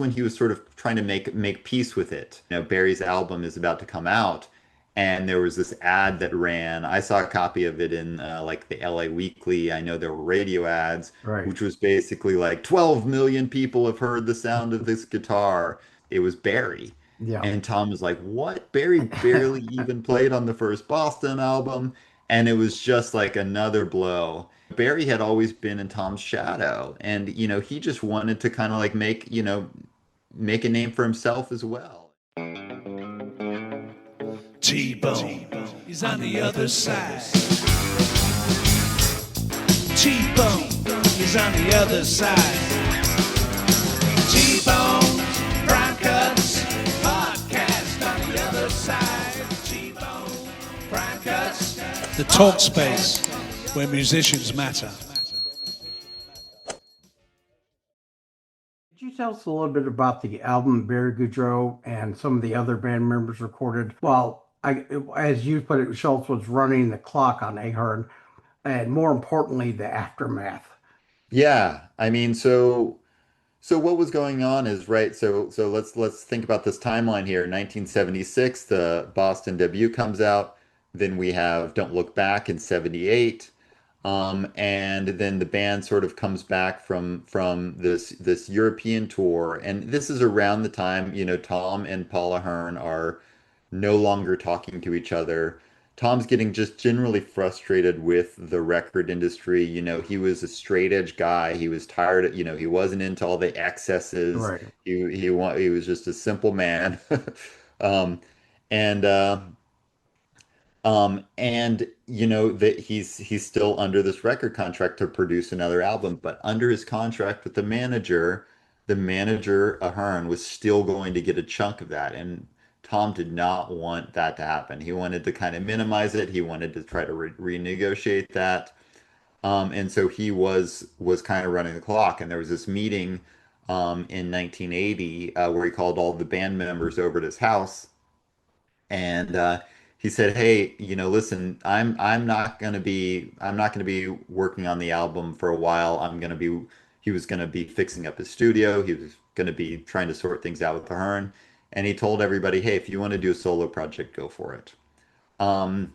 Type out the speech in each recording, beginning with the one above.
when he was sort of trying to make peace with it. Barry's album is about to come out, and there was this ad that ran. I saw a copy of it in like the LA Weekly. I know there were radio ads, Right. which was basically like 12 million people have heard the sound of this guitar. It was Barry. Yeah. And Tom was like, "What? Barry barely even played on the first Boston album." And it was just like another blow. Barry had always been in Tom's shadow, and he just wanted to kind of like make a name for himself as well. T-Bone is on the other side. T-Bone is on the other side. T-Bone, Prime Cuts, podcast on the other side. T-Bone, Prime Cuts. The talk space where musicians matter. Could you tell us a little bit about the album Barry Goudreau and some of the other band members recorded while as you put it, Schultz was running the clock on Ahern, and more importantly, the aftermath. Yeah, I mean, so what was going on is right. So let's think about this timeline here. 1976, the Boston debut comes out. Then we have Don't Look Back in 78. And then the band sort of comes back from this European tour. And this is around the time, Tom and Paula Hearn are no longer talking to each other. Tom's getting just generally frustrated with the record industry. He was a straight edge guy. He was tired of, he wasn't into all the excesses. Right. He was just a simple man. Um, and that he's still under this record contract to produce another album, but under his contract with the manager Ahern was still going to get a chunk of that, and Tom did not want that to happen. He wanted to kind of minimize it. He wanted to try to renegotiate that, and so he was kind of running the clock. And there was this meeting in 1980 where he called all the band members over to his house and he said, "Hey, listen, I'm not gonna be working on the album for a while. He was gonna be fixing up his studio. He was gonna be trying to sort things out with the Hearn, and he told everybody, "Hey, if you want to do a solo project, go for it." Um,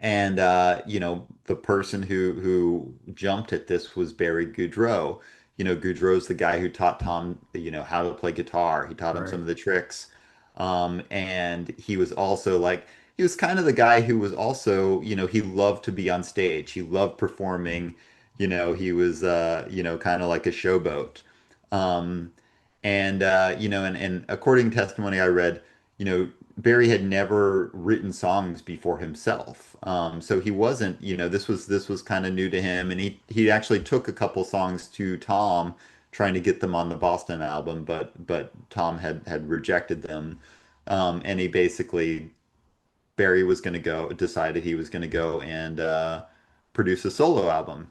and the person who jumped at this was Barry Goudreau. Goudreau's the guy who taught Tom, how to play guitar. He taught him some Right. of the tricks. And he was also like, he was kind of the guy who was also, he loved to be on stage. He loved performing. He was, kind of like a showboat. Um, and according to testimony I read, Barry had never written songs before himself. So he wasn't, this was kind of new to him. And he actually took a couple songs to Tom, trying to get them on the Boston album, but Tom had rejected them. And he basically Barry was going to go decided he was going to go and produce a solo album.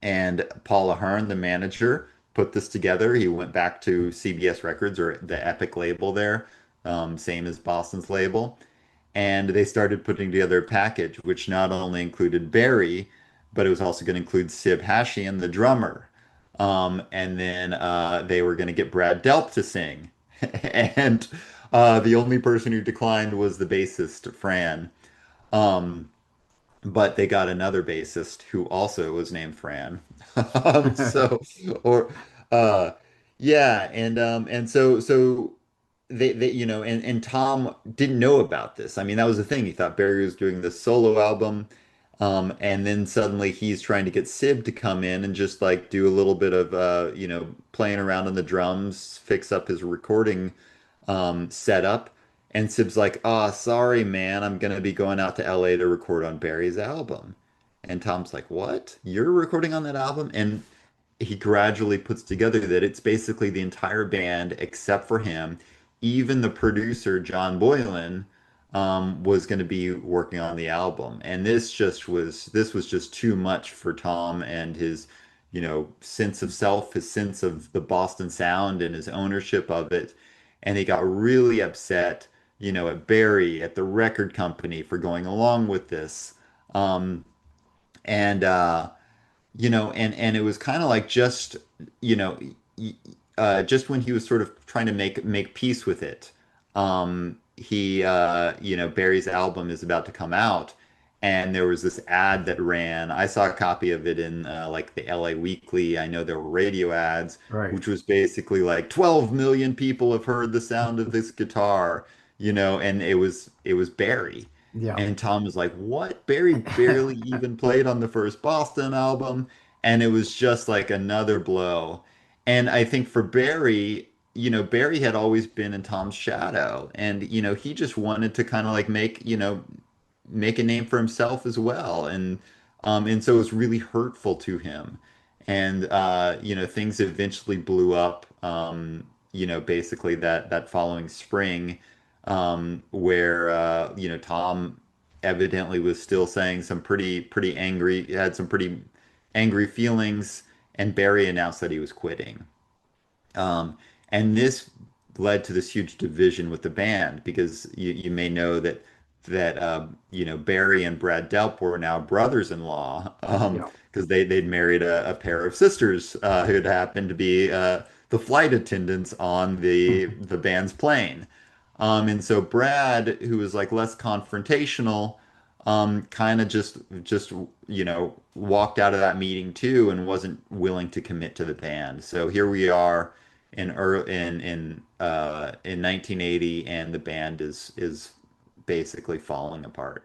And Paul Ahern, the manager, put this together. He went back to CBS Records, or the Epic label there, same as Boston's label, and they started putting together a package, which not only included Barry, but it was also going to include Sib Hashian, the drummer. And then they were going to get Brad Delp to sing. And the only person who declined was the bassist, Fran. Um, but they got another bassist who also was named Fran. So, or uh, yeah, and so they and Tom didn't know about this. I mean, that was the thing. He thought Barry was doing this solo album, and then suddenly he's trying to get Sib to come in and just like do a little bit of playing around on the drums, fix up his recording setup. And Sib's like, "Oh, sorry, man, I'm gonna be going out to LA to record on Barry's album." And Tom's like, "What? You're recording on that album?" And he gradually puts together that it's basically the entire band except for him. Even the producer, John Boylan, was going to be working on the album. And this was just too much for Tom and his, sense of self, his sense of the Boston sound and his ownership of it. And he got really upset, at Barry, at the record company for going along with this. Um, and and it was kind of like just, you know, just when he was sort of trying to make peace with it, Barry's album is about to come out, and there was this ad that ran. I saw a copy of it in like the LA Weekly. I know there were radio ads, Right. which was basically like 12 million people have heard the sound of this guitar, and it was Barry. Yeah. And Tom was like, "What? Barry barely even played on the first Boston album." And it was just like another blow. And I think for Barry, Barry had always been in Tom's shadow, and he just wanted to kind of like make a name for himself as well, and so it was really hurtful to him, and things eventually blew up, basically that following spring, where Tom evidently was still saying some pretty angry, had some pretty angry feelings, and Barry announced that he was quitting. And this led to this huge division with the band because you may know that Barry and Brad Delp were now brothers-in-law, Yeah. because they'd married a pair of sisters who had happened to be the flight attendants on the band's plane. And so Brad, who was like less confrontational, kind of just walked out of that meeting too and wasn't willing to commit to the band. So here we are in 1980, and the band is basically falling apart.